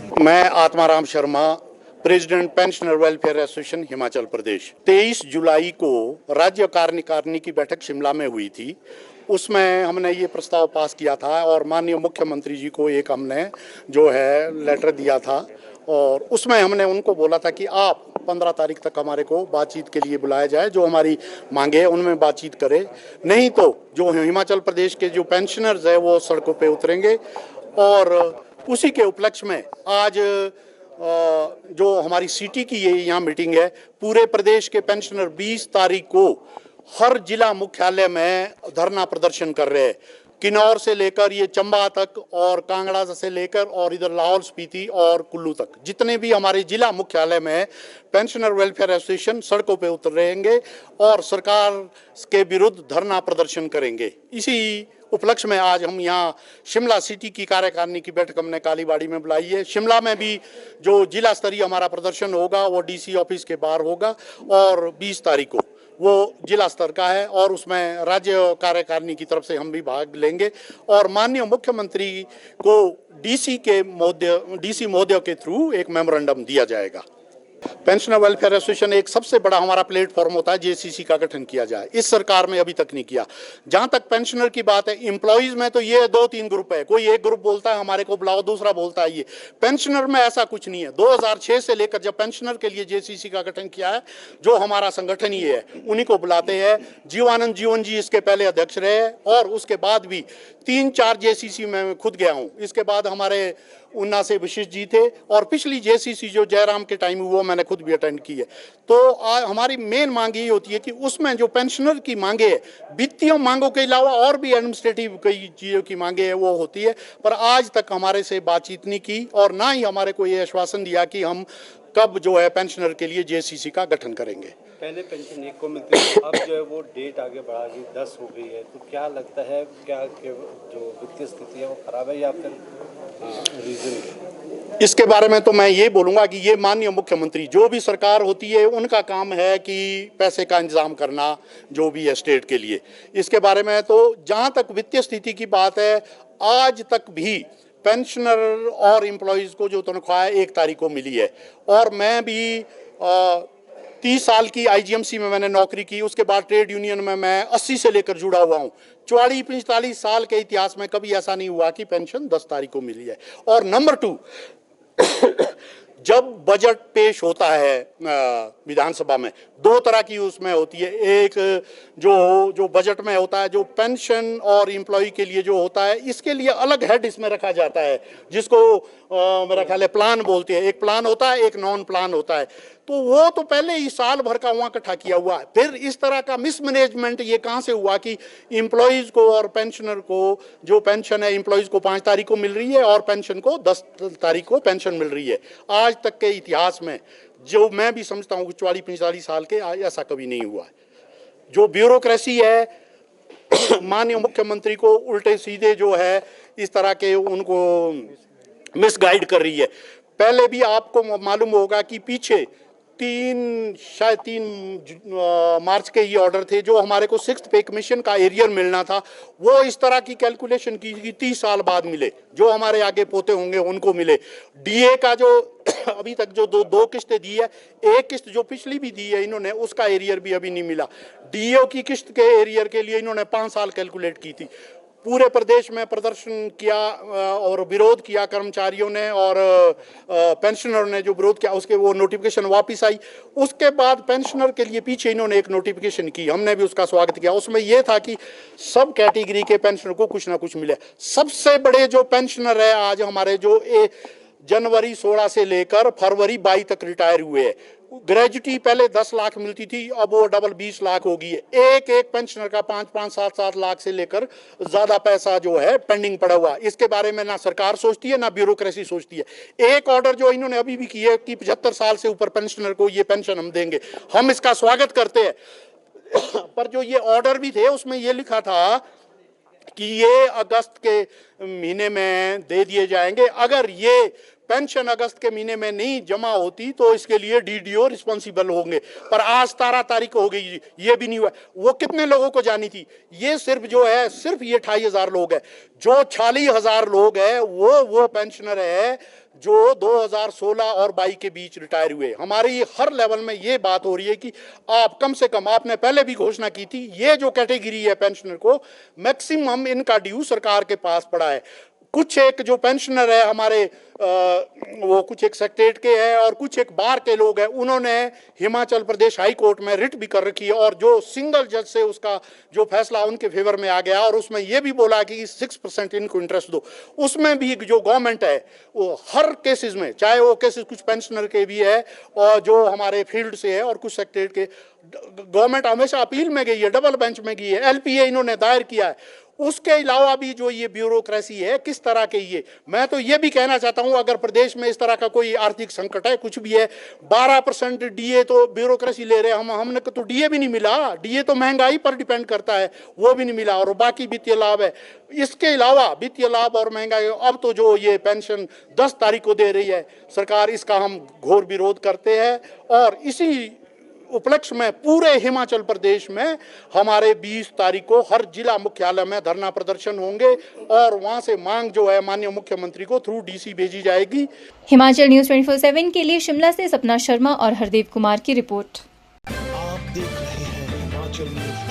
मैं Atmaram Sharma, president pensioner welfare association Himachal Pradesh. 23 जुलाई को राज्य कार्यकारिणी की बैठक शिमला में हुई थी। उसमें हमने ये प्रस्ताव पास किया था और माननीय मुख्यमंत्री जी को एक हमने जो है लेटर दिया था और उसमें हमने उनको बोला था कि आप 15 तारीख तक हमारे को बातचीत के लिए बुलाया जाए, जो हमारी मांगे है उनमें बातचीत करें, नहीं तो जो हिमाचल प्रदेश के जो पेंशनर्स है वो सड़कों पे उतरेंगे। और उसी के उपलक्ष्य में आज जो हमारी सिटी की ये यहाँ मीटिंग है, पूरे प्रदेश के पेंशनर 20 तारीख को हर जिला मुख्यालय में धरना प्रदर्शन कर रहे हैं। किन्नौर से लेकर ये चंबा तक और कांगड़ा से लेकर और इधर लाहौल स्पीति और कुल्लू तक जितने भी हमारे जिला मुख्यालय में पेंशनर वेलफेयर एसोसिएशन सड़कों पे उतर रहेंगे और सरकार के विरुद्ध धरना प्रदर्शन करेंगे। इसी उपलक्ष्य में आज हम यहाँ शिमला सिटी की कार्यकारिणी की बैठक हमने कालीबाड़ी में बुलाई है। शिमला में भी जो जिला स्तरीय हमारा प्रदर्शन होगा वो डीसी ऑफिस के बाहर होगा और 20 तारीख को वो जिला स्तर का है और उसमें राज्य कार्यकारिणी की तरफ से हम भी भाग लेंगे और माननीय मुख्यमंत्री को डीसी महोदय के थ्रू एक मेमोरेंडम दिया जाएगा। पेंशनर वेलफेयर एसोसिएशन एक सबसे बड़ा हमारा प्लेटफॉर्म होता है, जेसीसी का गठन किया जाए। इस सरकार में अभी तक नहीं किया। जहां तक पेंशनर की बात है, एम्प्लॉइज में तो ये 2-3 ग्रुप है, कोई एक ग्रुप बोलता है हमारे को बुलाओ, दूसरा बोलता है ये। पेंशनर में ऐसा कुछ नहीं है। 2006 से लेकर जब पेंशनर के लिए जेसीसी का गठन किया है, जो हमारा संगठन ही है, उन्हीं को बुलाते हैं। जीवानंद जीवन जी इसके पहले अध्यक्ष रहे और उसके बाद भी 3-4 जेसीसी में मैं खुद गया हूँ। इसके बाद हमारे उन्ना से विशिष्ट जी थे और पिछली जेसीसी जो जयराम के टाइम हुआ मैंने खुद भी अटेंड की है। तो हमारी मेन मांग ये होती है कि उसमें जो पेंशनर की मांगे है, वित्तीय मांगों के अलावा और भी एडमिनिस्ट्रेटिव कई चीज़ों की मांगे है वो होती है, पर आज तक हमारे से बातचीत नहीं की और ना ही हमारे को ये आश्वासन दिया कि हम कब जो है पेंशनर के लिए जेसीसी का गठन करेंगे। पहले पेंशन 1 को मिलती थी, अब जो है वो डेट आगे बढ़ा गई, 10 हो गई है। तो क्या लगता है क्या कि जो वित्तीय स्थिति है वो खराब है या फिर रीजन? इसके बारे में तो मैं ये बोलूँगा कि ये माननीय मुख्यमंत्री, जो भी सरकार होती है उनका काम है कि पैसे का इंतजाम करना जो भी है स्टेट के लिए। इसके बारे में तो जहाँ तक वित्तीय स्थिति की बात है, आज तक भी पेंशनर और एम्प्लॉयज़ को जो तनख्वाह 1 तारीख को मिली है और मैं भी 30 साल की आईजीएमसी में मैंने नौकरी की। उसके बाद ट्रेड यूनियन में मैं 80 से लेकर जुड़ा हुआ हूँ। 44-45 साल के इतिहास में कभी ऐसा नहीं हुआ कि पेंशन 10 तारीख को मिली है। और नंबर 2, जब बजट पेश होता है विधानसभा में, 2 तरह की उसमें होती है। एक जो बजट में होता है, जो पेंशन और एम्प्लॉय के लिए जो होता है, इसके लिए अलग हेड इसमें रखा जाता है, जिसको मेरा ख्याल है प्लान बोलते हैं। एक प्लान होता है, एक नॉन प्लान होता है। तो वो तो पहले ही साल भर का वहाँ इकट्ठा किया हुआ है। फिर इस तरह का मिसमैनेजमेंट ये कहाँ से हुआ कि एम्प्लॉयज़ को और पेंशनर को जो पेंशन है, एम्प्लॉयज़ को 5 तारीख को मिल रही है और पेंशन को 10 तारीख को पेंशन मिल रही है। आज तक के इतिहास में जो मैं भी समझता हूँ कि 44-45 साल के ऐसा कभी नहीं हुआ है। जो ब्यूरोक्रेसी है माननीय मुख्यमंत्री को उल्टे सीधे जो है इस तरह के उनको मिसगाइड कर रही है। पहले भी आपको मालूम होगा कि पीछे शायद 3 मार्च के ये ऑर्डर थे, जो हमारे को 6th पे कमीशन का एरियर मिलना था, वो इस तरह की कैलकुलेशन की कि 30 साल बाद मिले, जो हमारे आगे पोते होंगे उनको मिले। डीए का जो अभी तक जो दो किस्तें दी है, एक किस्त जो पिछली भी दी है इन्होंने, उसका एरियर भी अभी नहीं मिला। डीओ की किस्त के एरियर के लिए इन्होंने 5 साल कैलकुलेट की थी। पूरे प्रदेश में प्रदर्शन किया और विरोध किया कर्मचारियों ने और पेंशनरों ने जो विरोध किया, उसके वो नोटिफिकेशन वापस आई। उसके बाद पेंशनर के लिए पीछे इन्होंने एक नोटिफिकेशन की, हमने भी उसका स्वागत किया। उसमें यह था कि सब कैटेगरी के पेंशनर को कुछ ना कुछ मिले। सबसे बड़े जो पेंशनर है आज हमारे, जो जनवरी 16 से लेकर फरवरी 22 तक रिटायर हुए हैं, ग्रेजुटी पहले 10 लाख मिलती थी, अब वो डबल 20 लाख हो गई है। एक पेंशनर का 5-5, 7-7 लाख से लेकर ज्यादा पैसा जो है पेंडिंग पड़ा हुआ। इसके बारे में ना सरकार सोचती है ना ब्यूरोक्रेसी सोचती है। एक ऑर्डर जो इन्होंने अभी भी की है कि 75 साल से ऊपर पेंशनर को ये पेंशन हम देंगे, हम इसका स्वागत करते हैं। पर जो ये ऑर्डर भी थे उसमें ये लिखा था कि ये अगस्त के महीने में दे दिए जाएंगे। अगर ये पेंशन अगस्त के महीने में नहीं जमा होती तो इसके लिए डीडीओ रिस्पॉन्सिबल होंगे, पर आज 17 तारीख हो गई, ये भी नहीं हुआ। वो कितने लोगों को जानी थी? ये सिर्फ जो है सिर्फ ये 28,000 लोग हैं। जो 46,000 लोग हैं वो पेंशनर है जो 2016 और 22 के बीच रिटायर हुए। हमारी हर लेवल में ये बात हो रही है कि आप कम से कम, आपने पहले भी घोषणा की थी, ये जो कैटेगरी है पेंशनर को, मैक्सिमम इनका ड्यू सरकार के पास पड़ा है। कुछ एक जो पेंशनर है हमारे वो कुछ एक सेक्रेटरीट के हैं और कुछ एक बार के लोग हैं, उन्होंने हिमाचल प्रदेश हाई कोर्ट में रिट भी कर रखी है और जो सिंगल जज से उसका जो फैसला उनके फेवर में आ गया और उसमें ये भी बोला कि 6% इनको इंटरेस्ट दो। उसमें भी जो गवर्नमेंट है वो हर केसेस में, चाहे वो केसेस कुछ पेंशनर के भी है और जो हमारे फील्ड से है और कुछ सेक्रेटरीट के, गवर्नमेंट हमेशा अपील में गई है, डबल बेंच में गई है, एलपीए इन्होंने दायर किया है। उसके अलावा भी जो ये ब्यूरोक्रेसी है किस तरह के, ये मैं तो ये भी कहना चाहता हूं, अगर प्रदेश में इस तरह का कोई आर्थिक संकट है, कुछ भी है, 12% डीए तो ब्यूरोक्रेसी ले रहे हैं हमने तो डीए भी नहीं मिला। डीए तो महंगाई पर डिपेंड करता है, वो भी नहीं मिला, और बाकी वित्तीय लाभ है। इसके अलावा वित्तीय लाभ और महंगाई, अब तो जो ये पेंशन 10 तारीख को दे रही है सरकार, इसका हम घोर विरोध करते हैं। और इसी उपलक्ष्य में पूरे हिमाचल प्रदेश में हमारे 20 तारीख को हर जिला मुख्यालय में धरना प्रदर्शन होंगे और वहां से मांग जो है माननीय मुख्यमंत्री को थ्रू डीसी भेजी जाएगी। हिमाचल न्यूज़ 24/7 के लिए शिमला से सपना शर्मा और हरदेव कुमार की रिपोर्ट। आप देख रहे हैं हिमाचल न्यूज़।